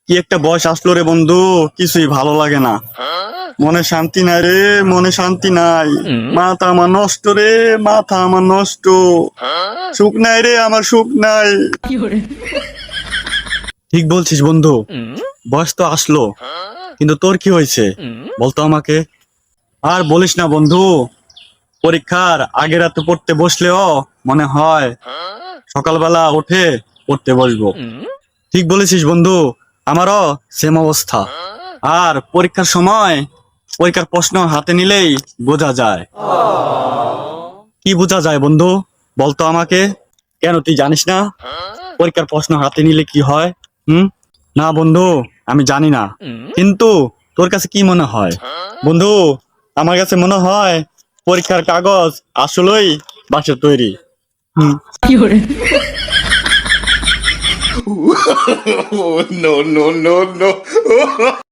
কি একটা বয়স আসলো রে বন্ধু, কিছুই ভালো লাগে না। মনে শান্তি নাই রে, মনে শান্তি নাই। মাথা আমার নষ্ট রে, মাথা আমার নষ্ট। সুখ নাই রে, আমার সুখ নাই। ঠিক বলছিস বন্ধু, বয়স তো আসলো, কিন্তু তোর কি হয়েছে বলতো আমাকে। আর বলিস না বন্ধু, পরীক্ষার আগের রাতে পড়তে বসলেও মনে হয় সকালবেলা উঠে পড়তে বসবো। ঠিক বলেছিস বন্ধু, আমারও সেম অবস্থা। আর পরীক্ষার সময় পরীক্ষার প্রশ্ন হাতে নিলেই বোঝা যায়। কি বোঝা যায় বন্ধু বলতো আমাকে। কেন তুই জানিস না পরীক্ষার প্রশ্ন হাতে নিলে কি হয়? হুম? না বন্ধু, আমি জানি না, কিন্তু তোর কাছে কি মনে হয় বন্ধু? আমার কাছে মনে হয় পরীক্ষার কাগজ আসলেই বাঁশের তৈরি। হুম। Oh, no, no, no, no.